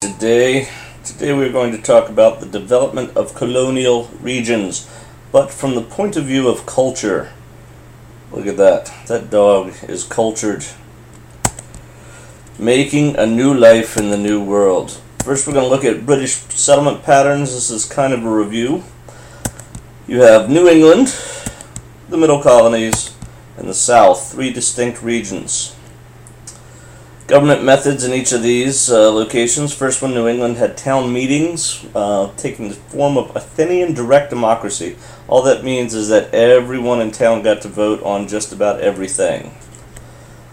Today, today we're going to talk about the development of colonial regions, but from the point of view of culture. Look at that. That dog is cultured. Making a new life in the new world. First we're going to look at British settlement patterns. This is kind of a review. You have New England, the Middle Colonies, and the South, three distinct regions. Government methods in each of these locations. First one, New England, had town meetings taking the form of Athenian direct democracy. All that means is that everyone in town got to vote on just about everything.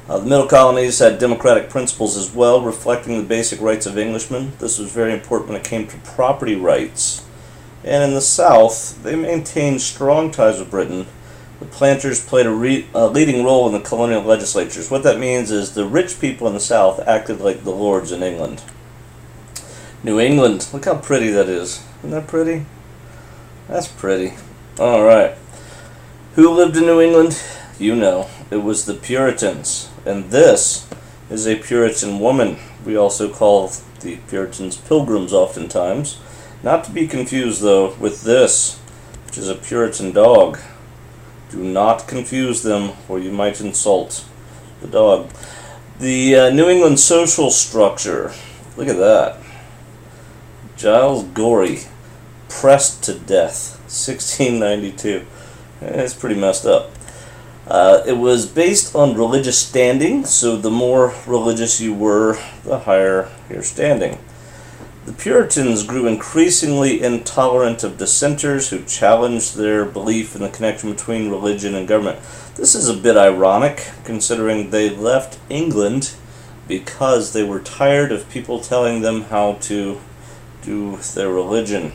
The Middle Colonies had democratic principles as well, reflecting the basic rights of Englishmen. This was very important when it came to property rights. And in the South, they maintained strong ties with Britain. The planters played a leading role in the colonial legislatures. What that means is the rich people in the South acted like the lords in England. New England, look how pretty that is. Isn't that pretty? That's pretty. Alright. Who lived in New England? You know. It was the Puritans. And this is a Puritan woman. We also call the Puritans pilgrims oftentimes. Not to be confused, though, with this, which is a Puritan dog. Do not confuse them, or you might insult the dog. The New England social structure. Look at that. Giles Gorey, pressed to death, 1692. It's pretty messed up. It was based on religious standing, so the more religious you were, the higher your standing. The Puritans grew increasingly intolerant of dissenters who challenged their belief in the connection between religion and government. This is a bit ironic, considering they left England because they were tired of people telling them how to do their religion.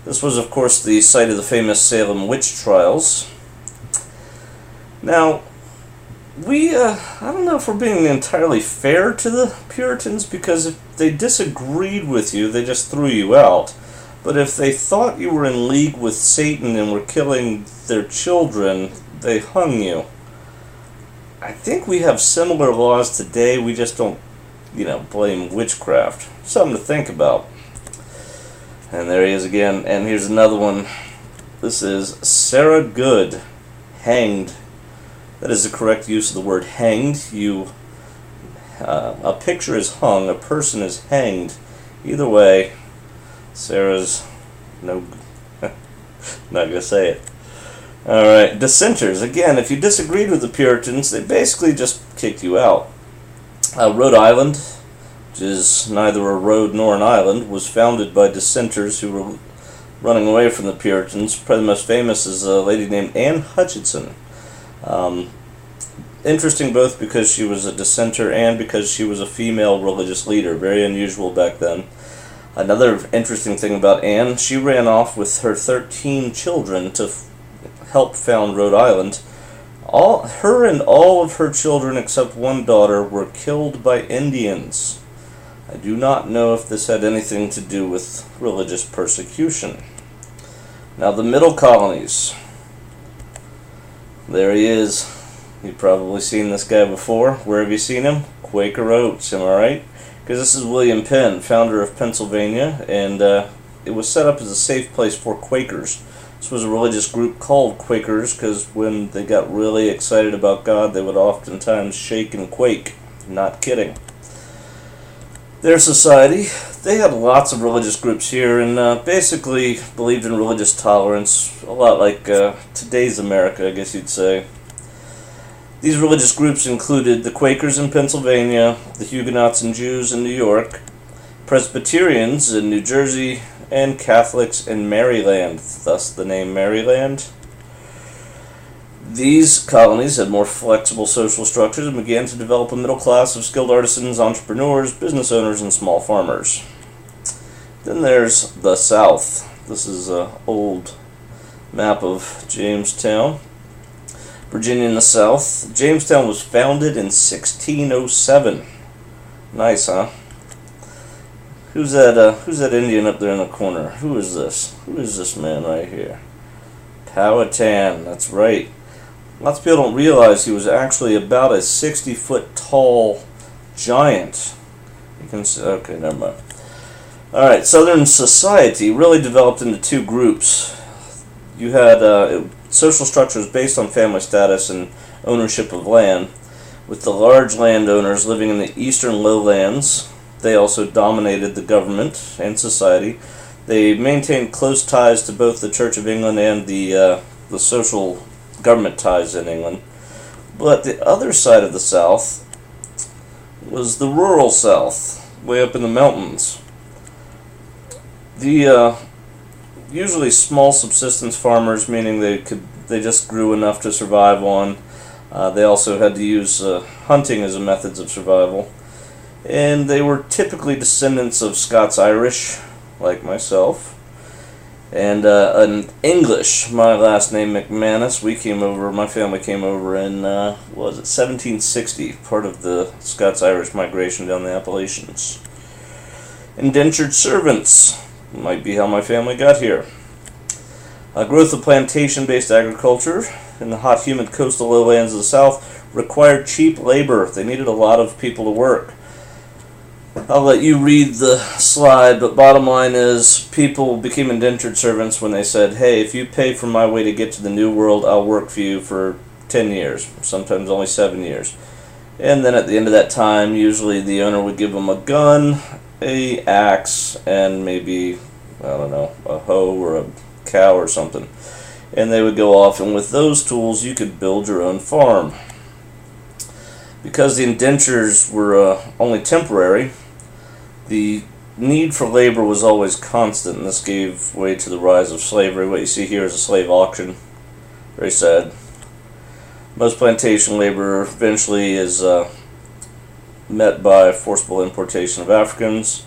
This was, of course, the site of the famous Salem witch trials. Now, I don't know if we're being entirely fair to the Puritans, because if they disagreed with you, they just threw you out. But if they thought you were in league with Satan and were killing their children, they hung you. I think we have similar laws today, we just don't, blame witchcraft. Something to think about. And there he is again, and here's another one. This is Sarah Good, hanged. That is the correct use of the word hanged. A picture is hung, a person is hanged. Either way, Sarah's not gonna say it. Alright, dissenters. Again, if you disagreed with the Puritans, they basically just kicked you out. Rhode Island, which is neither a road nor an island, was founded by dissenters who were running away from the Puritans. Probably the most famous is a lady named Anne Hutchinson. Interesting both because she was a dissenter and because she was a female religious leader. Very unusual back then. Another interesting thing about Anne, she ran off with her 13 children to help found Rhode Island. Her and all of her children except one daughter were killed by Indians. I do not know if this had anything to do with religious persecution. Now the Middle Colonies. There he is. You've probably seen this guy before. Where have you seen him? Quaker Oats, am I right? Because this is William Penn, founder of Pennsylvania, and it was set up as a safe place for Quakers. This was a religious group called Quakers because when they got really excited about God, they would oftentimes shake and quake. Not kidding. Their society, they had lots of religious groups here and basically believed in religious tolerance, a lot like today's America, I guess you'd say. These religious groups included the Quakers in Pennsylvania, the Huguenots and Jews in New York, Presbyterians in New Jersey, and Catholics in Maryland, thus the name Maryland. These colonies had more flexible social structures and began to develop a middle class of skilled artisans, entrepreneurs, business owners, and small farmers. Then there's the South. This is an old map of Jamestown, Virginia in the South. Jamestown was founded in 1607. Nice, huh? Who's that Indian up there in the corner? Who is this? Who is this man right here? Powhatan, that's right. Lots of people don't realize he was actually about a 60-foot tall giant. You can see, okay, never mind. Alright, Southern society really developed into two groups. You had social structures based on family status and ownership of land, with the large landowners living in the eastern lowlands. They also dominated the government and society. They maintained close ties to both the Church of England and the social government ties in England. But the other side of the South was the rural South, way up in the mountains. The usually small subsistence farmers, meaning they just grew enough to survive on. They also had to use hunting as a methods of survival, and they were typically descendants of Scots-Irish, like myself, and an English. My last name McManus. My family came over in 1760, part of the Scots-Irish migration down the Appalachians. Indentured servants might be how my family got here. Growth of plantation-based agriculture in the hot, humid coastal lowlands of the South required cheap labor. They needed a lot of people to work. I'll let you read the slide, but bottom line is people became indentured servants when they said, hey, if you pay for my way to get to the New World, I'll work for you for 10 years, sometimes only 7 years. And then at the end of that time, usually the owner would give them a gun, a axe, and maybe, a hoe or a cow or something. And they would go off, and with those tools you could build your own farm. Because the indentures were only temporary, the need for labor was always constant, and this gave way to the rise of slavery. What you see here is a slave auction. Very sad. Most plantation labor eventually is met by forcible importation of Africans.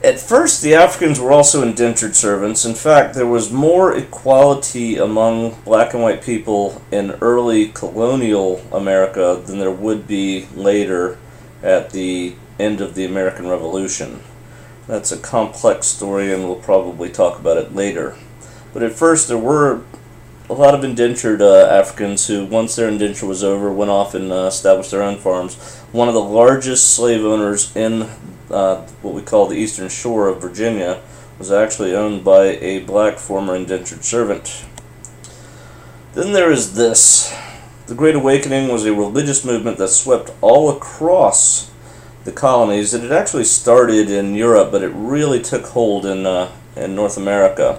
At first, the Africans were also indentured servants. In fact, there was more equality among black and white people in early colonial America than there would be later at the end of the American Revolution. That's a complex story, and we'll probably talk about it later. But at first, there were a lot of indentured Africans who, once their indenture was over, went off and established their own farms. One of the largest slave owners in what we call the Eastern Shore of Virginia was actually owned by a black former indentured servant. Then there is this. The Great Awakening was a religious movement that swept all across the colonies. It had actually started in Europe, but it really took hold in North America.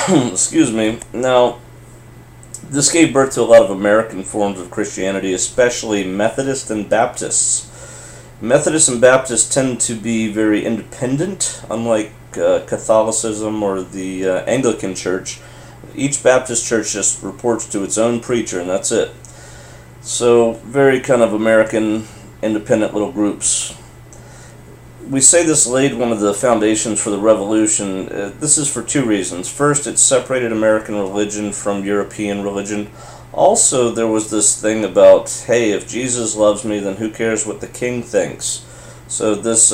Excuse me. Now, this gave birth to a lot of American forms of Christianity, especially Methodists and Baptists. Methodists and Baptists tend to be very independent, unlike Catholicism or the Anglican Church. Each Baptist church just reports to its own preacher, and that's it. So, very kind of American, independent little groups. We say this laid one of the foundations for the Revolution. This is for two reasons. First, it separated American religion from European religion. Also, there was this thing about, hey, if Jesus loves me, then who cares what the king thinks? So this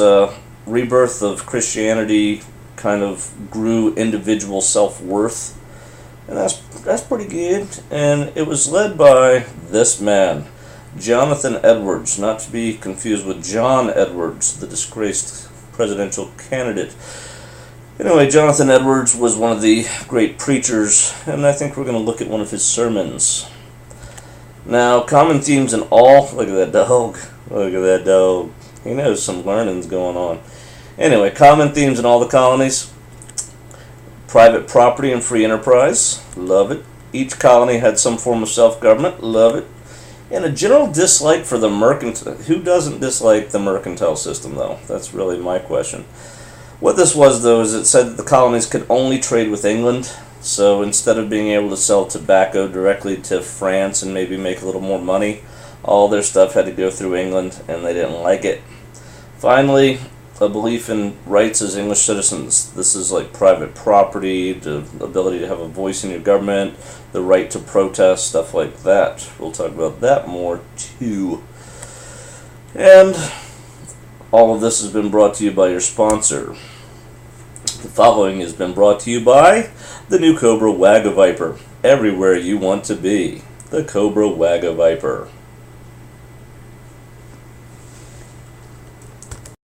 rebirth of Christianity kind of grew individual self-worth, and that's pretty good. And it was led by this man, Jonathan Edwards, not to be confused with John Edwards, the disgraced presidential candidate. Anyway, Jonathan Edwards was one of the great preachers, and I think we're going to look at one of his sermons. Now, common themes in all... Look at that dog. Look at that dog. He knows some learning's going on. Anyway, common themes in all the colonies. Private property and free enterprise. Love it. Each colony had some form of self-government. Love it. And a general dislike for the mercantile... Who doesn't dislike the mercantile system, though? That's really my question. What this was, though, is it said that the colonies could only trade with England. So instead of being able to sell tobacco directly to France and maybe make a little more money, all their stuff had to go through England, and they didn't like it. Finally, a belief in rights as English citizens. This is like private property, the ability to have a voice in your government, the right to protest, stuff like that. We'll talk about that more, too. And all of this has been brought to you by your sponsor. The following has been brought to you by the new Cobra Wag-A-Viper. Everywhere you want to be. The Cobra Wag-A-Viper.